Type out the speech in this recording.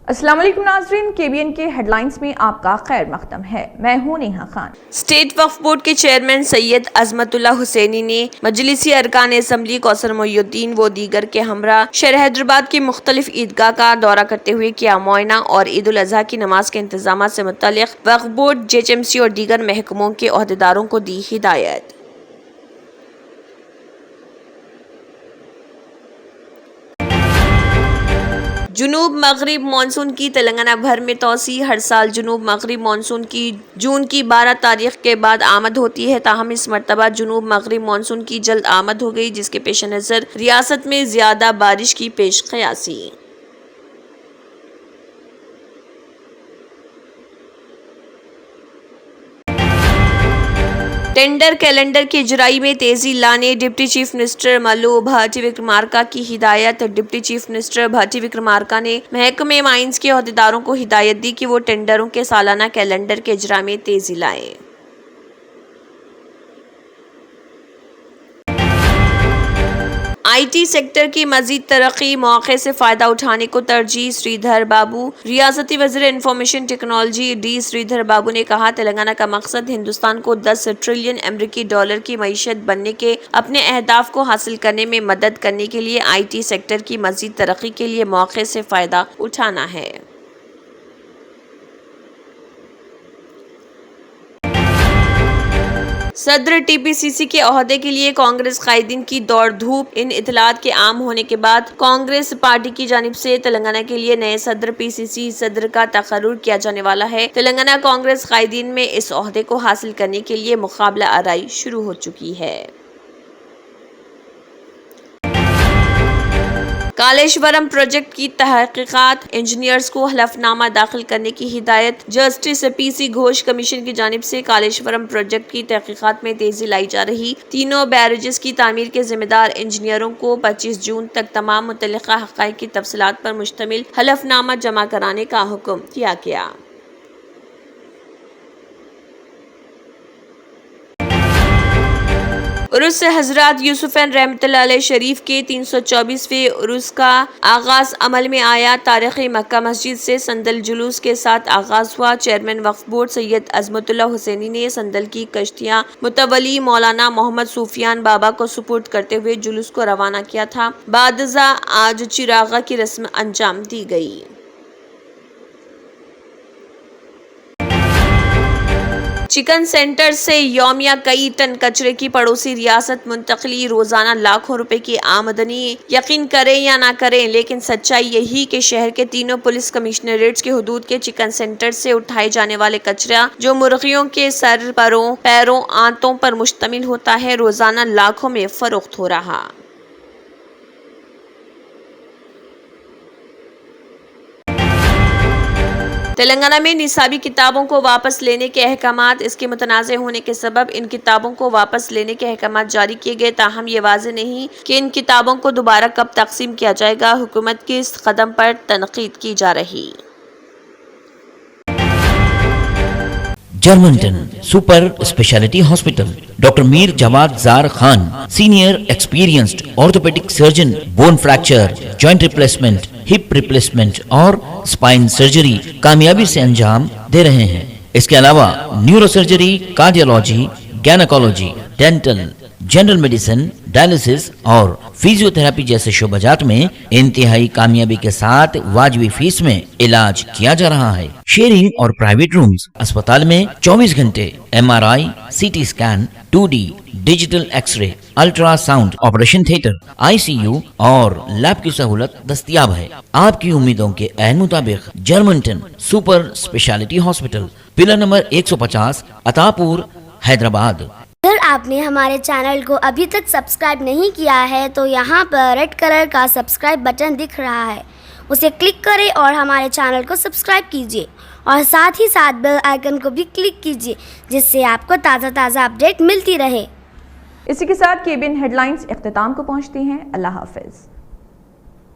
السلام علیکم ناظرین، KBN کے ہیڈ لائنز میں آپ کا خیر مقدم ہے۔ میں ہوں نیہا خان۔ اسٹیٹ وقف بورڈ کے چیئرمین سید عظمت اللہ حسینی نے مجلسی ارکان اسمبلی کوثر محی الدین و دیگر کے ہمراہ شہر حیدرآباد کی مختلف عیدگاہ کا دورہ کرتے ہوئے کیا معائنہ اور عید الاضحیٰ کی نماز کے انتظامات سے متعلق وقف بورڈ، JHMC اور دیگر محکموں کے عہدیداروں کو دی ہدایت۔ جنوب مغرب مانسون کی تلنگانہ بھر میں توسیع۔ ہر سال جنوب مغرب مانسون کی جون کی 12 تاریخ کے بعد آمد ہوتی ہے، تاہم اس مرتبہ جنوب مغرب مانسون کی جلد آمد ہو گئی، جس کے پیش نظر ریاست میں زیادہ بارش کی پیش قیاسی۔ ٹینڈر کیلنڈر کی اجرائی میں تیزی لانے ڈپٹی چیف منسٹر ملو بھٹی وکرمارکا کی ہدایت۔ ڈپٹی چیف منسٹر بھٹی وکرمارکا نے محکمہ مائنز کے عہدیداروں کو ہدایت دی کہ وہ ٹینڈروں کے سالانہ کیلنڈر کے اجراء میں تیزی لائیں۔ IT سیکٹر کی مزید ترقی، موقع سے فائدہ اٹھانے کو ترجیح۔ سریدھر بابو۔ ریاستی وزیر انفارمیشن ٹیکنالوجی ڈی سریدھر بابو نے کہا، تلنگانہ کا مقصد ہندوستان کو 10 ٹریلین امریکی ڈالر کی معیشت بننے کے اپنے اہداف کو حاصل کرنے میں مدد کرنے کے لیے IT سیکٹر کی مزید ترقی کے لیے موقع سے فائدہ اٹھانا ہے۔ صدر TPCC کے عہدے کے لیے کانگریس قائدین کی دوڑ دھوپ۔ ان اطلاعات کے عام ہونے کے بعد کانگریس پارٹی کی جانب سے تلنگانہ کے لیے نئے صدر PCC صدر کا تقرر کیا جانے والا ہے۔ تلنگانہ کانگریس قائدین میں اس عہدے کو حاصل کرنے کے لیے مقابلہ آرائی شروع ہو چکی ہے۔ کالیشورم پروجیکٹ کی تحقیقات، انجینئرز کو حلف نامہ داخل کرنے کی ہدایت۔ جسٹس PC گھوش کمیشن کی جانب سے کالیشورم پروجیکٹ کی تحقیقات میں تیزی لائی جا رہی تینوں بیرجز کی تعمیر کے ذمہ دار انجینئروں کو 25 جون تک تمام متعلقہ حقائق کی تفصیلات پر مشتمل حلف نامہ جمع کرانے کا حکم دیا گیا۔ عرس حضرات یوسف رحمۃ اللہ علیہ شریف کے 324ویں عرس کا آغاز عمل میں آیا۔ تاریخی مکہ مسجد سے سندل جلوس کے ساتھ آغاز ہوا۔ چیئرمین وقف بورڈ سید عظمت اللہ حسینی نے سندل کی کشتیاں متولی مولانا محمد سفیان بابا کو سپرد کرتے ہوئے جلوس کو روانہ کیا تھا۔ بعد ازاں آج چراغاں کی رسم انجام دی گئی۔ چکن سینٹر سے یومیہ کئی ٹن کچرے کی پڑوسی ریاست منتقلی، روزانہ لاکھوں روپے کی آمدنی۔ یقین کریں یا نہ کریں، لیکن سچائی یہی کہ شہر کے تینوں پولیس کمشنریٹس کے حدود کے چکن سینٹر سے اٹھائے جانے والے کچرا، جو مرغیوں کے سر، پروں، پیروں، آنتوں پر مشتمل ہوتا ہے، روزانہ لاکھوں میں فروخت ہو رہا۔ تلنگانہ میں نصابی کتابوں کو واپس لینے کے احکامات۔ اس کے متنازع ہونے کے سبب ان کتابوں کو واپس لینے کے احکامات جاری کیے گئے، تاہم یہ واضح نہیں کہ ان کتابوں کو دوبارہ کب تقسیم کیا جائے گا۔ حکومت کی اس قدم پر تنقید کی جا رہی۔ جرمنٹن super speciality hospital, doctor Mir Jawad Zar Khan, senior experienced orthopaedic surgeon, bone fracture, joint replacement, hip replacement اور اسپائن سرجری کامیابی سے انجام دے رہے ہیں۔ اس کے علاوہ neuro surgery, cardiology, gynaecology, dental, general medicine, dialysis اور فزیو تھراپی جیسے شعبات میں انتہائی کامیابی کے ساتھ واجبی فیس میں علاج کیا جا رہا ہے۔ شیئرنگ اور پرائیویٹ رومز، اسپتال میں 24 گھنٹے MRI، CT scan, 2D digital X ray, ultra sound, operation theatre, ICU اور لیب کی سہولت دستیاب ہے۔ آپ کی امیدوں کے عین مطابق جرمنٹن super speciality hospital, pillar number 150، Attapur, Hyderabad. اگر آپ نے ہمارے چینل کو ابھی تک سبسکرائب نہیں کیا ہے تو یہاں پر ریڈ کلر کا سبسکرائب بٹن دکھ رہا ہے، اسے کلک کریں اور ہمارے چینل کو سبسکرائب کیجیے، اور ساتھ ہی ساتھ بیل آئیکن کو بھی کلک کیجیے، جس سے آپ کو تازہ اپڈیٹ ملتی رہے۔ اسی کے ساتھ KBN ہیڈ لائنز اختتام کو پہنچتی ہیں۔ اللہ حافظ۔